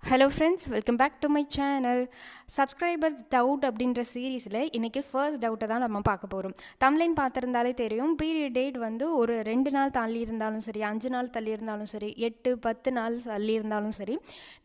Hello friends, welcome back to my channel. Subscribers doubt அப்படின்ற சீரீஸில் இன்றைக்கி ஃபர்ஸ்ட் டவுட்டை தான் நம்ம பார்க்க போகிறோம். தம்ப்லைன் பார்த்துருந்தாலே தெரியும், பீரியட் டேட் வந்து ஒரு 2 நாள் தள்ளி இருந்தாலும் சரி, 5 நாள் தள்ளி இருந்தாலும் சரி, 8 10 நாள் தள்ளி இருந்தாலும் சரி,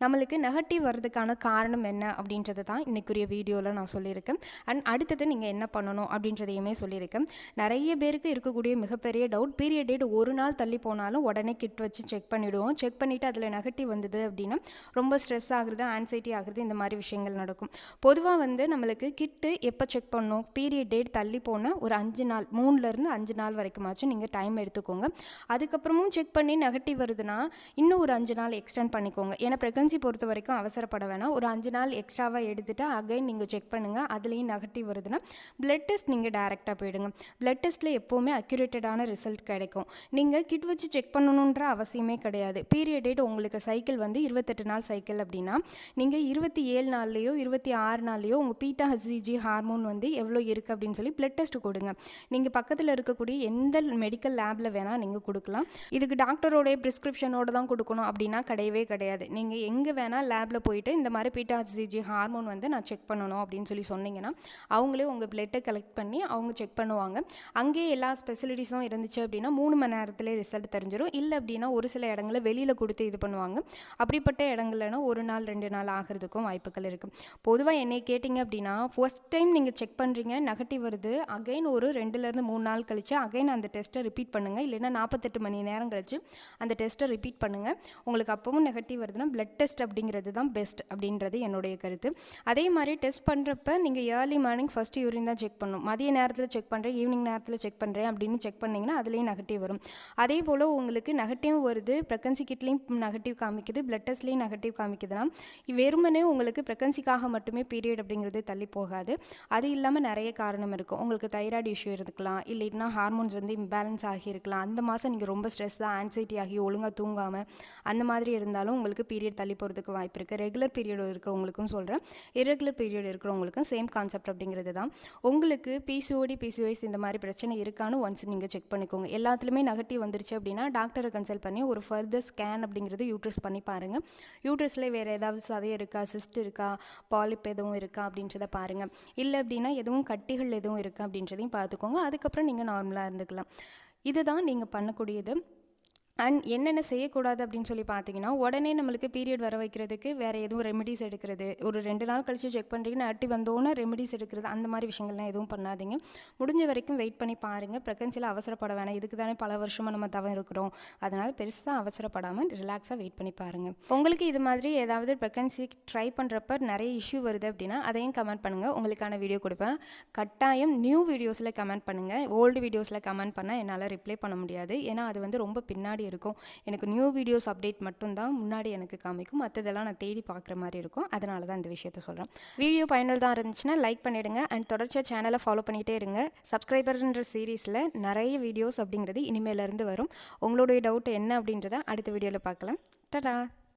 நம்மளுக்கு நெகட்டிவ் வர்றதுக்கான காரணம் என்ன அப்படின்றது தான் இன்றைக்குரிய வீடியோவில் நான் சொல்லியிருக்கேன். அண்ட் அடுத்தது நீங்கள் என்ன பண்ணணும் அப்படின்றதையுமே சொல்லியிருக்கேன். நிறைய பேருக்கு இருக்கக்கூடிய மிகப்பெரிய டவுட், பீரியட் டேட் ஒரு நாள் தள்ளி போனாலும் உடனே கிட் வச்சு செக் பண்ணிவிடுவோம். செக் பண்ணிவிட்டு அதில் நெகட்டிவ் வந்தது அப்படின்னா ரொம்ப ஸ்ட்ரெஸ் ஆகுறது, ஆன்சைட்டி ஆகுறது, இந்த மாதிரி விஷயங்கள் நடக்கும். பொதுவாக வந்து நம்மளுக்கு கிட்டு எப்போ செக் பண்ணணும், பீரியட் டேட் தள்ளி போன ஒரு 5 நாள், 3லேருந்து 5 நாள் வரைக்குமாச்சும் நீங்கள் டைம் எடுத்துக்கோங்க. அதுக்கப்புறமும் செக் பண்ணி நெகட்டிவ் வருதுன்னா இன்னும் ஒரு 5 நாள் எக்ஸ்டெண்ட் பண்ணிக்கோங்க. ஏன்னா ப்ரெக்னன்சி பொறுத்த வரைக்கும் அவசரப்பட வேணாம். ஒரு 5 நாள் எக்ஸ்ட்ராவாக எடுத்துகிட்டு அகைன் நீங்கள் செக் பண்ணுங்கள். அதுலேயும் நெகட்டிவ் வருதுன்னா பிளட் டெஸ்ட் நீங்கள் டேரெக்டாக போயிடுங்க. பிளட் டெஸ்ட்டில் எப்போவுமே அக்யூரேட்டடான ரிசல்ட் கிடைக்கும். நீங்கள் கிட் வச்சு செக் பண்ணணுன்ற அவசியமே கிடையாது. பீரியட் டேட் உங்களுக்கு சைக்கிள் வந்து 28 நாள் சைக்கிள் அப்படின்னா நீங்கள் 27 நாள்லையோ 26 நாள்லையோ உங்கள் பீட்டா ஹச்சிஜி ஹார்மோன் வந்து எவ்வளோ இருக்குது அப்படின்னு சொல்லி பிளட் டெஸ்ட் கொடுங்க. நீங்கள் பக்கத்தில் இருக்கக்கூடிய எந்த மெடிக்கல் லேபில் வேணால் நீங்கள் கொடுக்கலாம். இதுக்கு டாக்டரோடைய ப்ரிஸ்கிரிப்ஷனோடு தான் கொடுக்கணும் அப்படின்னா கிடையவே கிடையாது. நீங்கள் எங்கே வேணால் லேபில் போயிட்டு இந்த மாதிரி பீட்டா ஹச்சிஜி ஹார்மோன் வந்து நான் செக் பண்ணணும் அப்படின்னு சொல்லி சொன்னீங்கன்னா அவங்களே உங்கள் பிளட்டை கலெக்ட் பண்ணி அவங்க செக் பண்ணுவாங்க. அங்கேயே எல்லா ஸ்பெசிலிட்டிஸும் இருந்துச்சு அப்படின்னா 3 மணி நேரத்திலே ரிசல்ட் தெரிஞ்சிடும். இல்லை அப்படின்னா ஒரு சில இடங்களில் வெளியில் கொடுத்து இது பண்ணுவாங்க. அப்படிப்பட்ட இடங்கள்னா 1 நாள் 2 நாள் ஆகிறதுக்கும் வாய்ப்புகள் இருக்குது. பொதுவாக என்னை கேட்டிங்க அப்படின்னா ஃபர்ஸ்ட் டைம் நீங்கள் செக் பண்ணுறீங்க, நெகட்டிவ் வருது, அகைன் ஒரு 2லேருந்து 3 நாள் கழித்து அகைன் அந்த டெஸ்ட்டை ரிப்பீட் பண்ணுங்கள். இல்லைன்னா 48 மணி நேரம் கழித்து அந்த டெஸ்ட்டை ரிப்பீட் பண்ணுங்கள். உங்களுக்கு அப்பவும் நெகட்டிவ் வருதுன்னா பிளட் டெஸ்ட் அப்படிங்கிறது தான் பெஸ்ட் அப்படின்றது என்னுடைய கருத்து. அதே மாதிரி டெஸ்ட் பண்ணுறப்ப நீங்கள் ஏர்லி மார்னிங் ஃபஸ்ட்டு யூரின் தான் செக் பண்ணணும். மதிய நேரத்தில் செக் பண்ணுறேன், ஈவினிங் நேரத்தில் செக் பண்ணுறேன் அப்படின்னு செக் பண்ணிங்கன்னா அதுலேயும் நெகட்டிவ் வரும். அதே போல் உங்களுக்கு நெகட்டிவ் வருது, ப்ரெக்னன்சி கிட்லேயும் நெகட்டிவ் காமிக்குது, பிளட் டெஸ்ட்லேயும் நெகட்டிவ் காமிக்குதுன்னா வெறுமனே உங்களுக்கு ப்ரெக்னன்சிக்காக மட்டுமே பீரியட் அப்படிங்கிறது தள்ளி போகாது. அது இல்லாமல் நிறைய காரணம் இருக்கும். உங்களுக்கு தைராய்டு இஷ்யூ இருக்கலாம், இல்லைன்னா ஹார்மோன்ஸ் வந்து இம்பேலன்ஸ் ஆகியிருக்கலாம். அந்த மாதம் நீங்கள் ரொம்ப ஸ்ட்ரெஸ்ஸாக ஆன்சைட்டி ஆகி ஒழுங்காக தூங்காமல் அந்த மாதிரி இருந்தாலும் உங்களுக்கு பீரியட் தள்ளி போகிறதுக்கு வாய்ப்பு இருக்குது. ரெகுலர் பீரியட் இருக்கிறவங்களுக்கும் சொல்கிறேன், இரெகுலர் பீரியட் இருக்கிறவங்களுக்கும் சேம் கான்செப்ட் அப்படிங்கிறது தான். உங்களுக்கு பிசிஓடி பிசிஓஎஸ் இந்த மாதிரி பிரச்சனை இருக்கான்னு ஒன்ஸ் நீங்கள் செக் பண்ணிக்கோங்க. எல்லாத்துலேயுமே நெகட்டிவ் வந்துருச்சு அப்படின்னா டாக்டரை கன்சல்ட் பண்ணி ஒரு ஃபர்தர் ஸ்கேன் அப்படிங்கிறது யூட்ரஸ் பண்ணி பாருங்கள். யூட்ரஸில் வேறு ஏதாவது சதை இருக்கா, சிஸ்ட் இருக்கா, பாலிப் எதுவும் இருக்கா அப்படின்றத பாருங்கள். இல்லை அப்படின்னா எதுவும் கட்டிகள் எதுவும் இருக்கா அப்படின்றதையும் பார்த்துக்கோங்க. அதுக்கப்புறம் நீங்கள் நார்மலாக இருந்துக்கலாம். இதுதான் நீங்கள் பண்ணக்கூடியது. அண்ட் என்னென்ன செய்யக்கூடாது அப்படின்னு சொல்லி பார்த்தீங்கன்னா, உடனே நம்மளுக்கு பீரியட் வர வைக்கிறதுக்கு வேறு எதுவும் ரெமெடிஸ் எடுக்கிறது, ஒரு 2 நாள் கழித்து செக் பண்ணுறீங்கன்னா அட்டி வந்தோன்னே ரெமெடிஸ் எடுக்கிறது, அந்த மாதிரி விஷயங்கள்லாம் எதுவும் பண்ணாதீங்க. முடிஞ்ச வரைக்கும் வெயிட் பண்ணி பாருங்கள். ப்ரெக்னன்சியில் அவசரப்பட வேணாம். இதுக்கு தானே பல வருஷமாக நம்ம தவறு இருக்கிறோம். அதனால் பெருசாக அவசரப்படாமல் ரிலாக்ஸாக வெயிட் பண்ணி பாருங்கள். உங்களுக்கு இது மாதிரி ஏதாவது ப்ரெக்னன்சி ட்ரை பண்ணுறப்ப நிறைய இஷ்யூ வருது அப்படின்னா அதையும் கமெண்ட் பண்ணுங்கள். உங்களுக்கான வீடியோ கொடுப்பேன். கட்டாயம் நியூ வீடியோஸில் கமெண்ட் பண்ணுங்கள். ஓல்டு வீடியோஸில் கமெண்ட் பண்ணால் என்னால் ரிப்ளை பண்ண முடியாது. ஏன்னா அது வந்து ரொம்ப பின்னாடி இருக்கும். எனக்கு நியூ வீடியோஸ் அப்டேட் மட்டும்தான் முன்னாடி எனக்கு காமிக்கும். மற்றதெல்லாம் நான் தேடி பார்க்குற மாதிரி இருக்கும். அதனால தான் இந்த விஷயத்த சொல்கிறேன். வீடியோ பயனுள்ளதாக இருந்துச்சுன்னா லைக் பண்ணிவிடுங்க. அண்ட் தொடர்ச்சியாக சேனலை ஃபாலோ பண்ணிகிட்டே இருங்க. சப்ஸ்கிரைபர்ன்ற சீரீஸில் நிறைய வீடியோஸ் அப்படிங்கிறது இனிமேலேருந்து வரும். உங்களுடைய டவுட் என்ன அப்படின்றத அடுத்த வீடியோவில் பார்க்கலாம். டாடா.